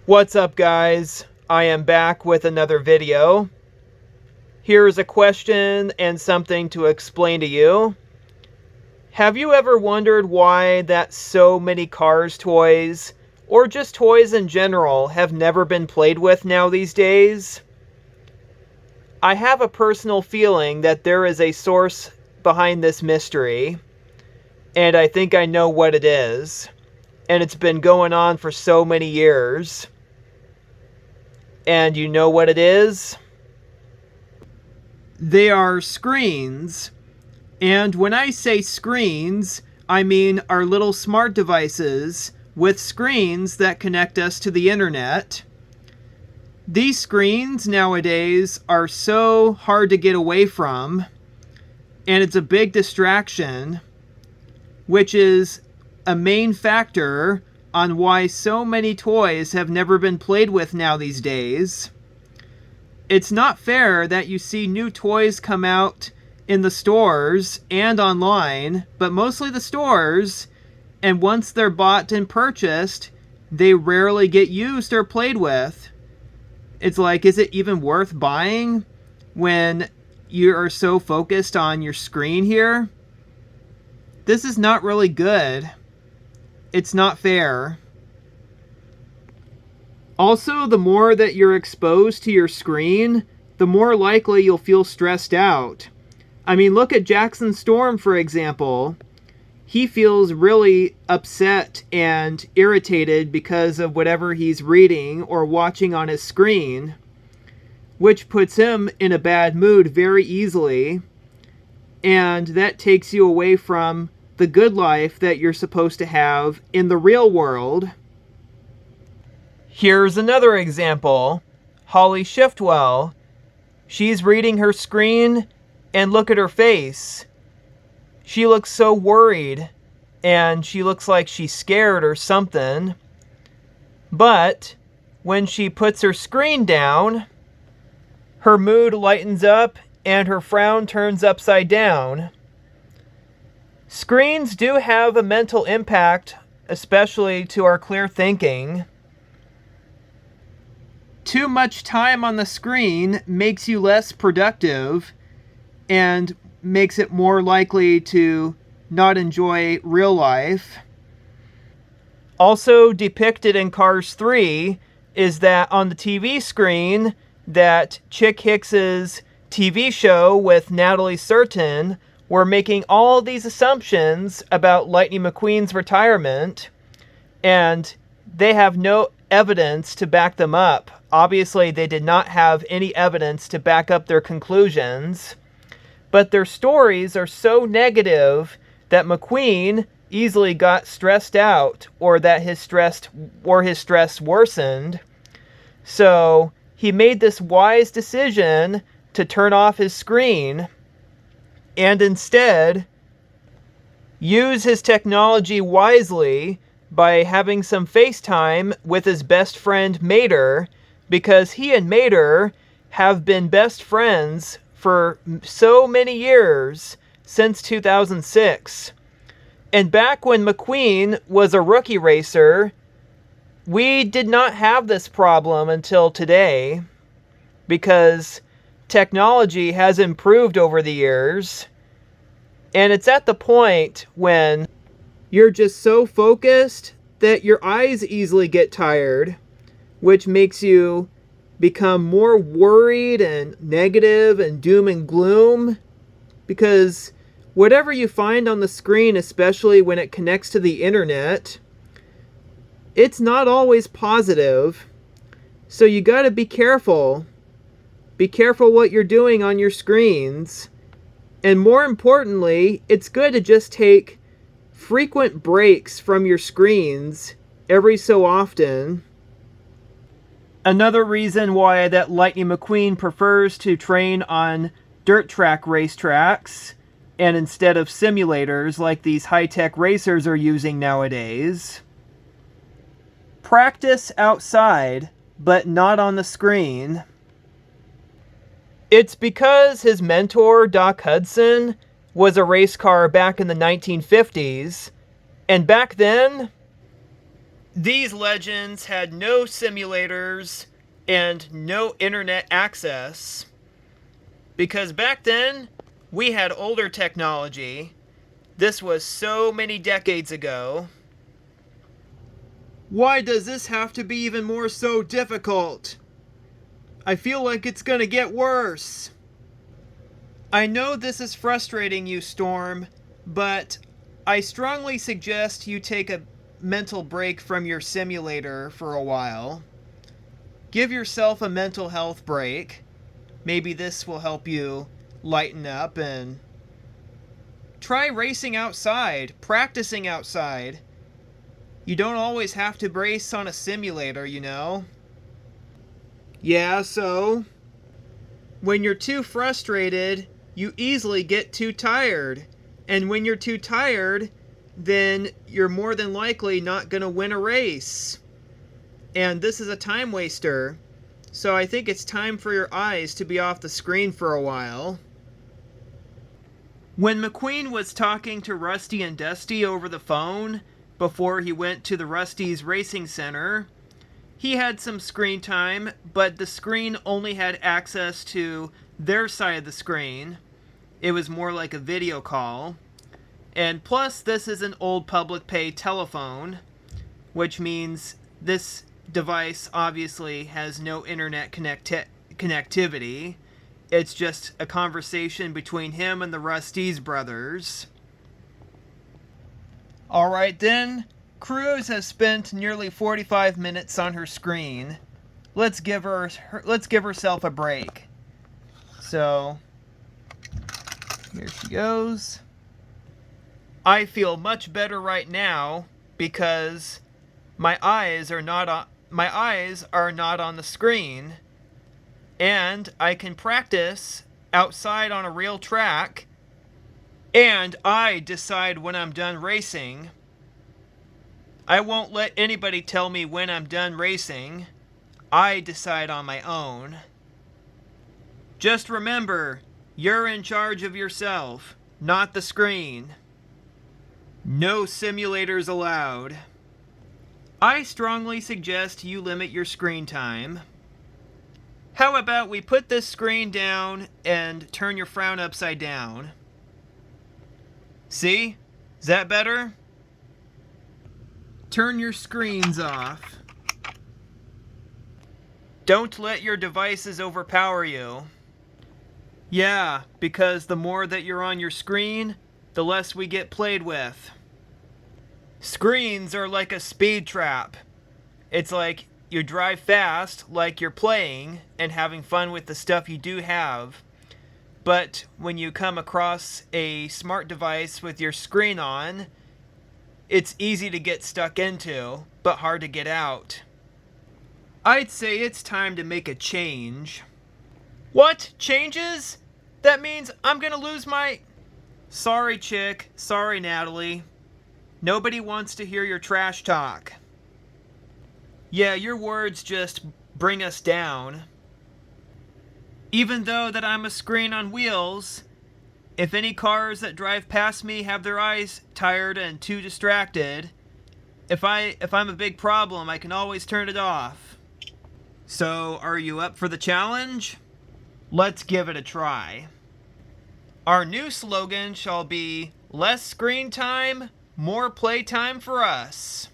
What's up, guys? I am back with another video. Here's a question and something to explain to you. Have you ever wondered why that so many Cars toys, or just toys in general, have never been played with now these days? I have a personal feeling that there is a source behind this mystery, and I think I know what it is. And it's been going on for so many years. And you know what it is? They are screens. And when I say screens, I mean our little smart devices with screens that connect us to the internet. These screens nowadays are so hard to get away from, and it's a big distraction, which is a main factor on why so many toys have never been played with now these days. It's not fair that you see new toys come out in the stores and online, but mostly the stores, and once they're bought and purchased, they rarely get used or played with. It's like, is it even worth buying when you are so focused on your screen here? This is not really good. It's not fair. Also, the more that you're exposed to your screen, the more likely you'll feel stressed out. I mean, look at Jackson Storm, for example. He feels really upset and irritated because of whatever he's reading or watching on his screen, which puts him in a bad mood very easily, and that takes you away from the good life that you're supposed to have in the real world. Here's another example. Holly Shiftwell. She's reading her screen, and look at her face. She looks so worried, and she looks like she's scared or something. But when she puts her screen down, her mood lightens up and her frown turns upside down. Screens do have a mental impact, especially to our clear thinking. Too much time on the screen makes you less productive and makes it more likely to not enjoy real life. Also depicted in Cars 3 is that on the TV screen, that Chick Hicks's TV show with Natalie Surton, we're making all these assumptions about Lightning McQueen's retirement, and they have no evidence to back them up. Obviously, they did not have any evidence to back up their conclusions, but their stories are so negative that McQueen easily got stressed out, or that his stress worsened. So he made this wise decision to turn off his screen and instead use his technology wisely by having some FaceTime with his best friend Mater, because he and Mater have been best friends for so many years, since 2006. And back when McQueen was a rookie racer, we did not have this problem until today, because technology has improved over the years, and it's at the point when you're just so focused that your eyes easily get tired, which makes you become more worried and negative and doom and gloom, because whatever you find on the screen, especially when it connects to the internet, it's not always positive. So you gotta be careful. Be careful what you're doing on your screens. And more importantly, it's good to just take frequent breaks from your screens every so often. Another reason why that Lightning McQueen prefers to train on dirt track racetracks and instead of simulators like these high-tech racers are using nowadays. Practice outside, but not on the screen. It's because his mentor, Doc Hudson, was a race car back in the 1950s, and back then, These legends had no simulators and no internet access, because back then we had older technology. This was so many decades ago. Why does this have to be even more so difficult? I feel like it's gonna get worse. I know this is frustrating you, Storm, but I strongly suggest you take a mental break from your simulator for a while. Give yourself a mental health break. Maybe this will help you lighten up and try racing outside, practicing outside. You don't always have to race on a simulator, you know? Yeah, so when you're too frustrated, you easily get too tired. And when you're too tired, then you're more than likely not going to win a race. And this is a time waster. So I think it's time for your eyes to be off the screen for a while. When McQueen was talking to Rusty and Dusty over the phone before he went to the Rusty's Racing Center, he had some screen time, but the screen only had access to their side of the screen. It was more like a video call. And plus, this is an old public pay telephone, which means this device obviously has no internet connectivity. It's just a conversation between him and the Rusty's brothers. Alright then, Cruz has spent nearly 45 minutes on her screen. Let's give herself a break. So, here she goes. I feel much better right now because my eyes are not on the screen, and I can practice outside on a real track, and I decide when I'm done racing. I won't let anybody tell me when I'm done racing. I decide on my own. Just remember, you're in charge of yourself, not the screen. No simulators allowed. I strongly suggest you limit your screen time. How about we put this screen down and turn your frown upside down? See? Is that better? Turn your screens off. Don't let your devices overpower you. Yeah, because the more that you're on your screen, the less we get played with. Screens are like a speed trap. It's like you drive fast like you're playing and having fun with the stuff you do have. But when you come across a smart device with your screen on, it's easy to get stuck into, but hard to get out. I'd say it's time to make a change. What? Changes? That means I'm gonna lose my... Sorry, Chick. Sorry, Natalie. Nobody wants to hear your trash talk. Yeah, your words just bring us down. Even though that I'm a screen on wheels, if any cars that drive past me have their eyes tired and too distracted, if I'm a big problem, I can always turn it off. So, are you up for the challenge? Let's give it a try. Our new slogan shall be, less screen time, more playtime for us.